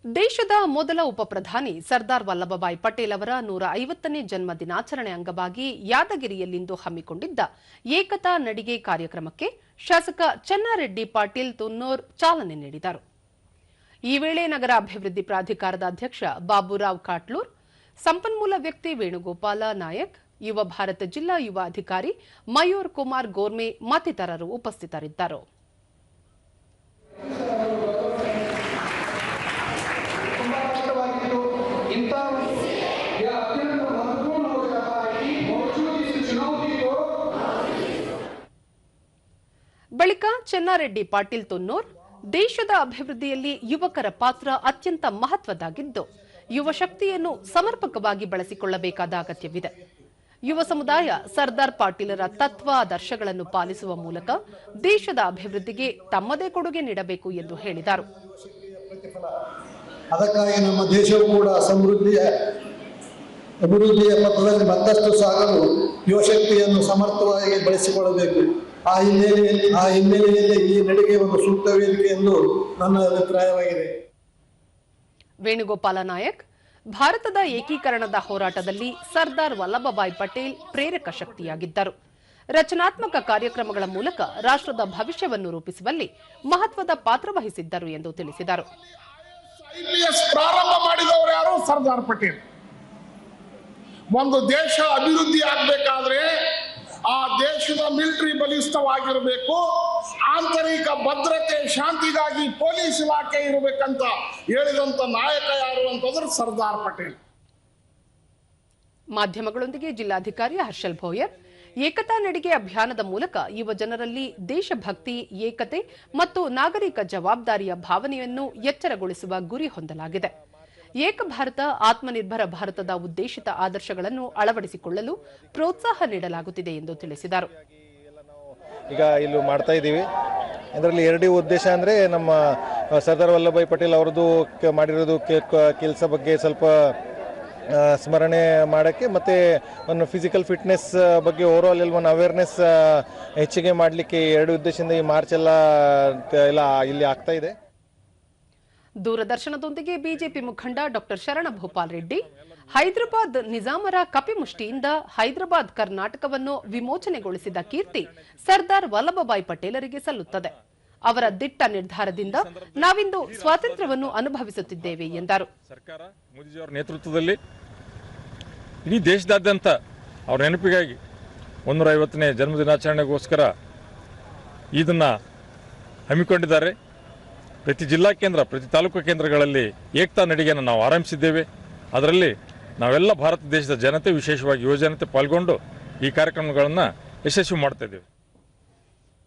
ದೇಶದ ಮೊದಲ ಉಪಪ್ರಧಾನಿ ಸರ್ದಾರ್ ವಲ್ಲಭಭಾಯಿ ಪಟೇಲ್ ಅವರ 150ನೇ ಜನ್ಮ ದಿನಾಚರಣೆ ಅಂಗವಾಗಿ ಯಾದಗಿರಿಯಲ್ಲಿಂದು ಹಮ್ಮಿಕೊಂಡಿದ್ದ ಏಕತಾ ನಡಿಗೆ ಕಾರ್ಯಕ್ರಮಕ್ಕೆ ಶಾಸಕ ಚೆನ್ನಾರೆಡ್ಡಿ ಪಾಟೀಲ್ ತುನ್ನೂರ್ ಚಾಲನೆ ನೀಡಿದರು. ಈ ವೇಳೆ ನಗರ ಅಭಿವೃದ್ಧಿ ಪ್ರಾಧಿಕಾರದ ಅಧ್ಯಕ್ಷ ಬಾಬುರಾವ್ ಕಾಟ್ಲೂರ್, ಸಂಪನ್ಮೂಲ ವ್ಯಕ್ತಿ ವೇಣುಗೋಪಾಲ ನಾಯಕ್, ಯುವ ಭಾರತ ಜಿಲ್ಲಾ ಯುವ ಅಧಿಕಾರಿ ಮಯೂರ್ ಕುಮಾರ್ ಗೋರ್ಮೆ ಮತ್ತಿತರರು ಉಪಸ್ಥಿತರಿದ್ದರು. ಬಳಿಕ ಚೆನ್ನಾರೆಡ್ಡಿ ಪಾಟೀಲ್ ತುನ್ನೂರ್, ದೇಶದ ಅಭಿವೃದ್ಧಿಯಲ್ಲಿ ಯುವಕರ ಪಾತ್ರ ಅತ್ಯಂತ ಮಹತ್ವದ್ದಾಗಿದ್ದು, ಯುವ ಶಕ್ತಿಯನ್ನು ಸಮರ್ಪಕವಾಗಿ ಬಳಸಿಕೊಳ್ಳಬೇಕಾದ ಅಗತ್ಯವಿದೆ. ಯುವ ಸಮುದಾಯ ಸರ್ದಾರ್ ಪಾಟೀಲರ ತತ್ವ ಆದರ್ಶಗಳನ್ನು ಪಾಲಿಸುವ ಮೂಲಕ ದೇಶದ ಅಭಿವೃದ್ಧಿಗೆ ತಮ್ಮದೇ ಕೊಡುಗೆ ನೀಡಬೇಕು ಎಂದು ಹೇಳಿದರು. ಅದಕ್ಕಾಗಿ ನಮ್ಮ ದೇಶವು ಕೂಡ ಅಭಿವೃದ್ಧಿಯ ಪಥದಲ್ಲಿ ಮತ್ತಷ್ಟು ಸಾಗಲು ಯುವಶಕ್ತಿಯನ್ನು ಸಮರ್ಥವಾಗಿ ಬಳಸಿಕೊಳ್ಳಬೇಕು. ಆ ಹಿನ್ನೆಲೆಯಲ್ಲಿ ಈ ನಡಿಗೆ ಒಂದು ಸೂಕ್ತ ವೇದಿಕೆ ಎಂದು ನನ್ನ ಅಭಿಪ್ರಾಯವಾಗಿದೆ. ವೇಣುಗೋಪಾಲ ನಾಯಕ್, ಭಾರತದ ಏಕೀಕರಣದ ಹೋರಾಟದಲ್ಲಿ ಸರ್ದಾರ್ ವಲ್ಲಭಭಾಯಿ ಪಟೇಲ್ ಪ್ರೇರಕ ಶಕ್ತಿಯಾಗಿದ್ದರು. ರಚನಾತ್ಮಕ ಕಾರ್ಯಕ್ರಮಗಳ ಮೂಲಕ ರಾಷ್ಟ್ರದ ಭವಿಷ್ಯವನ್ನು ರೂಪಿಸುವಲ್ಲಿ ಮಹತ್ವದ ಪಾತ್ರ ವಹಿಸಿದ್ದರು ಎಂದು ತಿಳಿಸಿದರು. ಪ್ರಾರಂಭ ಮಾಡಿದವರು ಯಾರು? ಸರ್ದಾರ್ ಪಟೇಲ್. ಒಂದು ದೇಶ ಅಭಿವೃದ್ಧಿ ಆಗಬೇಕಾದ್ರೆ ಆ ದೇಶದ ಮಿಲಿಟರಿ ಬಲಿಷ್ಠವಾಗಿರಬೇಕು, ಆಂತರಿಕ ಭದ್ರತೆ ಶಾಂತಿಗಾಗಿ ಪೊಲೀಸ್ ಇಲಾಖೆ ಇರಬೇಕಂತ ಹೇಳಿದಂತ ನಾಯಕ ಯಾರು ಅಂತಂದ್ರೆ ಸರ್ದಾರ್ ಪಟೇಲ್. ಮಾಧ್ಯಮಗಳೊಂದಿಗೆ ಜಿಲ್ಲಾಧಿಕಾರಿ ಹರ್ಷಲ್ ಭೋಯರ್, ಏಕತಾ ನಡಿಗೆ ಅಭಿಯಾನದ ಮೂಲಕ ಯುವ ಜನರಲ್ಲಿ ದೇಶಭಕ್ತಿ, ಏಕತೆ ಮತ್ತು ನಾಗರಿಕ ಜವಾಬ್ದಾರಿಯ ಭಾವನೆಯನ್ನು ಎಚ್ಚರಗೊಳಿಸುವ ಗುರಿ ಹೊಂದಲಾಗಿದೆ. ಏಕ ಭಾರತ, ಆತ್ಮನಿರ್ಭರ ಭಾರತದ ಉದ್ದೇಶಿತ ಆದರ್ಶಗಳನ್ನು ಅಳವಡಿಸಿಕೊಳ್ಳಲು ಪ್ರೋತ್ಸಾಹ ನೀಡಲಾಗುತ್ತಿದೆ ಎಂದು ತಿಳಿಸಿದರು. ಈಗ ಇಲ್ಲಿ ಮಾಡ್ತಾ ಇದ್ದೀವಿ. ಇದರಲ್ಲಿ ಎರಡೇ ಉದ್ದೇಶ ಅಂದರೆ ನಮ್ಮ ಸರ್ದಾರ್ ವಲ್ಲಭಭಾಯಿ ಪಟೇಲ್ ಅವರದ್ದು ಮಾಡಿರೋದು ಕೆಲಸ ಬಗ್ಗೆ ಸ್ವಲ್ಪ ಸ್ಮರಣೆ ಮಾಡೋಕ್ಕೆ, ಮತ್ತು ಒಂದು ಫಿಸಿಕಲ್ ಫಿಟ್ನೆಸ್ ಬಗ್ಗೆ ಓವರಾಲ್ ಒಂದು ಅವೇರ್ನೆಸ್ ಹೆಚ್ಚಿಗೆ ಮಾಡಲಿಕ್ಕೆ ಎರಡು ಉದ್ದೇಶದಿಂದ ಈ ಮಾರ್ಚ್ ಎಲ್ಲ ಇಲ್ಲಿ ಆಗ್ತಾ ಇದೆ. ದೂರದರ್ಶನದೊಂದಿಗೆ ಬಿಜೆಪಿ ಮುಖಂಡ ಡಾ ಶರಣ ಭೂಪಾಲ್ ರೆಡ್ಡಿ, ಹೈದರಾಬಾದ್ ನಿಜಾಮರ ಕಪಿಮುಷ್ಟಿಯಿಂದ ಹೈದರಾಬಾದ್ ಕರ್ನಾಟಕವನ್ನು ವಿಮೋಚನೆಗೊಳಿಸಿದ ಕೀರ್ತಿ ಸರ್ದಾರ್ ವಲ್ಲಭಭಾಯಿ ಪಟೇಲರಿಗೆ ಸಲ್ಲುತ್ತದೆ. ಅವರ ದಿಟ್ಟ ನಿರ್ಧಾರದಿಂದ ನಾವಿಂದು ಸ್ವಾತಂತ್ರ್ಯವನ್ನು ಅನುಭವಿಸುತ್ತಿದ್ದೇವೆ ಎಂದರು. ಸರ್ಕಾರ ಮೋದಿಜಿಯವರ ನೇತೃತ್ವದಲ್ಲಿ ಇಡೀ ದೇಶದಾದ್ಯಂತ ಅವರ ನೆನಪಿಗಾಗಿ 150ನೇ ಜನ್ಮ ದಿನಾಚರಣೆಗೋಸ್ಕರ ಇದನ್ನ ಹಮ್ಮಿಕೊಂಡಿದ್ದಾರೆ. ಪ್ರತಿ ಜಿಲ್ಲಾ ಕೇಂದ್ರ, ಪ್ರತಿ ತಾಲೂಕು ಕೇಂದ್ರಗಳಲ್ಲಿ ಏಕತಾ ನಡಿಗೆಯನ್ನು ನಾವು ಆರಂಭಿಸಿದ್ದೇವೆ. ಅದರಲ್ಲಿ ನಾವೆಲ್ಲ ಭಾರತ ದೇಶದ ಜನತೆ, ವಿಶೇಷವಾಗಿ ಯುವಜನತೆ ಪಾಲ್ಗೊಂಡು ಈ ಕಾರ್ಯಕ್ರಮಗಳನ್ನು ಯಶಸ್ವಿ ಮಾಡ್ತಾ ಇದ್ದೇವೆ.